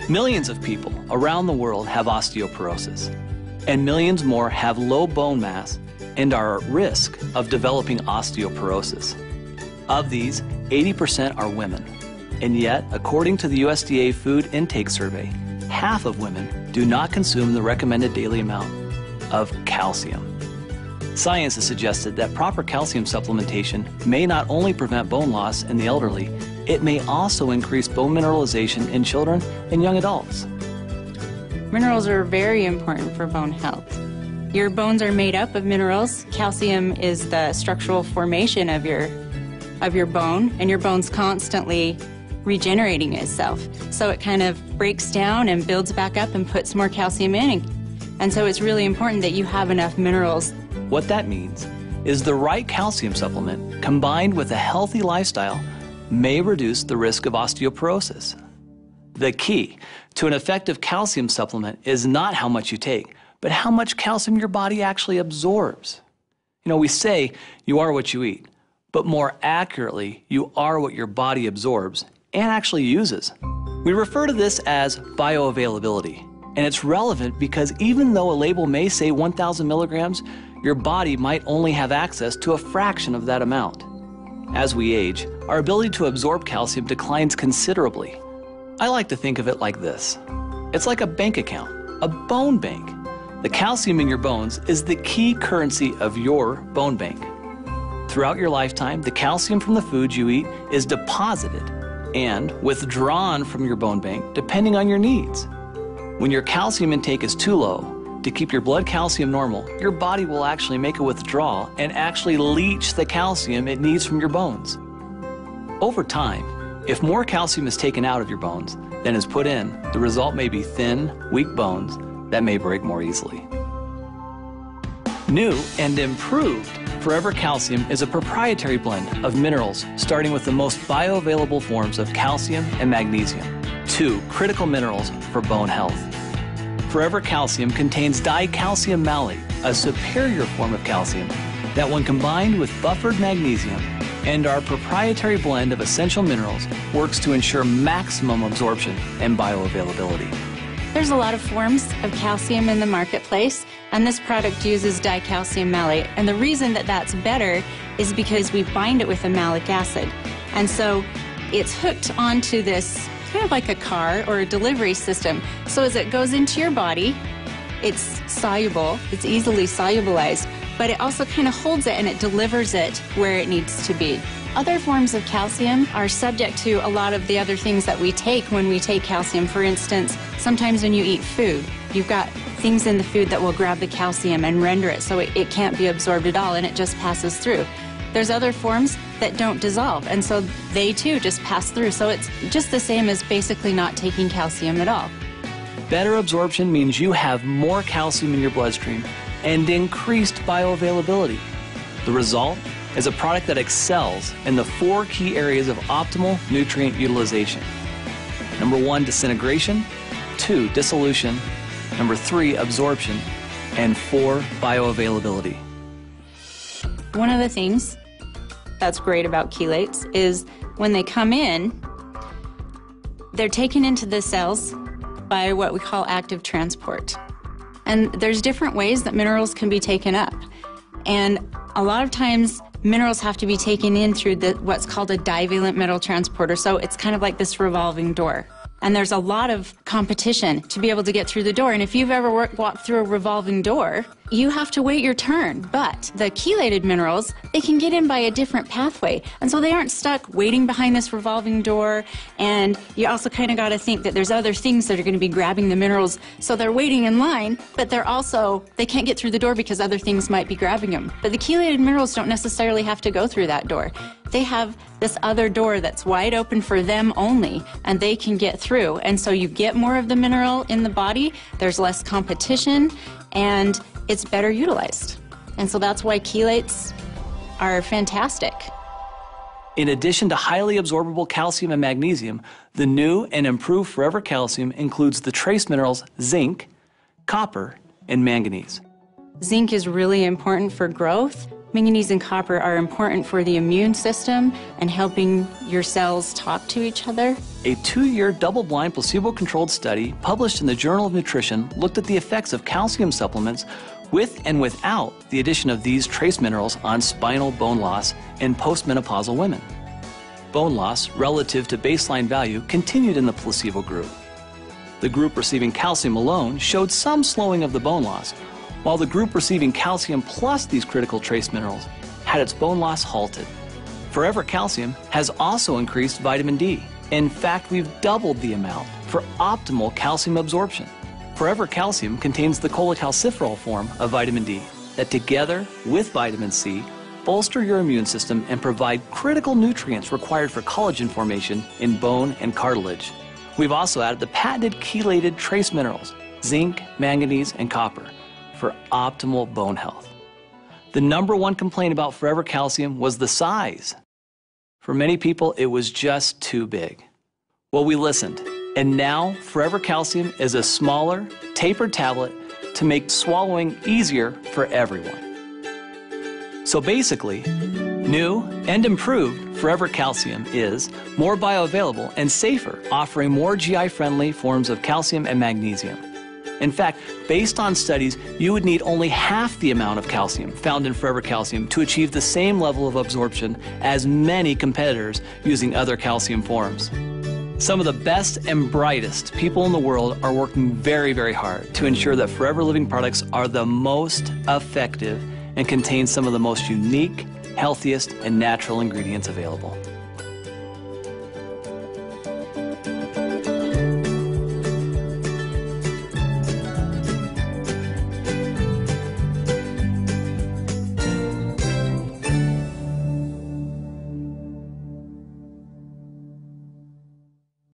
Millions of people around the world have osteoporosis, and millions more have low bone mass and are at risk of developing osteoporosis. Of these, 80% are women, and yet, according to the USDA Food Intake Survey, half of women do not consume the recommended daily amount of calcium. Science has suggested that proper calcium supplementation may not only prevent bone loss in the elderly, it may also increase bone mineralization in children and young adults. Minerals are very important for bone health. Your bones are made up of minerals. Calcium is the structural formation of your bone, and your bone's constantly regenerating itself. So it kind of breaks down and builds back up and puts more calcium in. And so it's really important that you have enough minerals. What that means is the right calcium supplement combined with a healthy lifestyle may reduce the risk of osteoporosis. The key to an effective calcium supplement is not how much you take, but how much calcium your body actually absorbs. You know, we say you are what you eat, but more accurately, you are what your body absorbs and actually uses. We refer to this as bioavailability, and it's relevant because even though a label may say 1,000 milligrams, your body might only have access to a fraction of that amount. As we age, our ability to absorb calcium declines considerably. I like to think of it like this. It's like a bank account, a bone bank. The calcium in your bones is the key currency of your bone bank. Throughout your lifetime, the calcium from the foods you eat is deposited and withdrawn from your bone bank depending on your needs. When your calcium intake is too low, to keep your blood calcium normal, your body will actually make a withdrawal and actually leach the calcium it needs from your bones. Over time, if more calcium is taken out of your bones than is put in, the result may be thin, weak bones that may break more easily. New and improved Forever Calcium is a proprietary blend of minerals starting with the most bioavailable forms of calcium and magnesium, two critical minerals for bone health. Forever Calcium contains dicalcium malate, a superior form of calcium that when combined with buffered magnesium and our proprietary blend of essential minerals works to ensure maximum absorption and bioavailability. There's a lot of forms of calcium in the marketplace, and this product uses dicalcium malate. And the reason that that's better is because we bind it with a malic acid. And so it's hooked onto this kind of like a car or a delivery system. So as it goes into your body, it's soluble, it's easily solubilized, but it also kind of holds it and it delivers it where it needs to be. Other forms of calcium are subject to a lot of the other things that we take when we take calcium. For instance, sometimes when you eat food, you've got things in the food that will grab the calcium and render it so it can't be absorbed at all and it just passes through. There's other forms that don't dissolve, and so they too just pass through. So it's just the same as basically not taking calcium at all. Better absorption means you have more calcium in your bloodstream and increased bioavailability. The result is a product that excels in the 4 key areas of optimal nutrient utilization. Number 1, disintegration. 2, dissolution. Number 3, absorption. And 4, bioavailability. One of the things that's great about chelates is when they come in, they're taken into the cells by what we call active transport. And there's different ways that minerals can be taken up. And a lot of times, minerals have to be taken in through what's called a divalent metal transporter. So it's kind of like this revolving door. And there's a lot of competition to be able to get through the door. And if you've ever walked through a revolving door, you have to wait your turn. But the chelated minerals, they can get in by a different pathway. And so they aren't stuck waiting behind this revolving door. And you also kind of got to think that there's other things that are going to be grabbing the minerals. So they're waiting in line, but they can't get through the door because other things might be grabbing them. But the chelated minerals don't necessarily have to go through that door. They have this other door that's wide open for them only, and they can get through. And so you get more of the mineral in the body, there's less competition, and it's better utilized. And so that's why chelates are fantastic. In addition to highly absorbable calcium and magnesium, the new and improved Forever Calcium includes the trace minerals zinc, copper, and manganese. Zinc is really important for growth Manganese and copper are important for the immune system and helping your cells talk to each other. A 2-year double-blind placebo-controlled study published in the Journal of Nutrition looked at the effects of calcium supplements with and without the addition of these trace minerals on spinal bone loss in postmenopausal women. Bone loss relative to baseline value continued in the placebo group. The group receiving calcium alone showed some slowing of the bone loss, while the group receiving calcium plus these critical trace minerals had its bone loss halted. Forever Calcium has also increased vitamin D. In fact, we've doubled the amount for optimal calcium absorption. Forever Calcium contains the cholecalciferol form of vitamin D that together with vitamin C bolster your immune system and provide critical nutrients required for collagen formation in bone and cartilage. We've also added the patented chelated trace minerals, zinc, manganese, and copper, for optimal bone health. The #1 complaint about Forever Calcium was the size. For many people, it was just too big. Well, we listened, and now Forever Calcium is a smaller, tapered tablet to make swallowing easier for everyone. So basically, new and improved Forever Calcium is more bioavailable and safer, offering more GI-friendly forms of calcium and magnesium. In fact, based on studies, you would need only half the amount of calcium found in Forever Calcium to achieve the same level of absorption as many competitors using other calcium forms. Some of the best and brightest people in the world are working very, very hard to ensure that Forever Living products are the most effective and contain some of the most unique, healthiest, and natural ingredients available.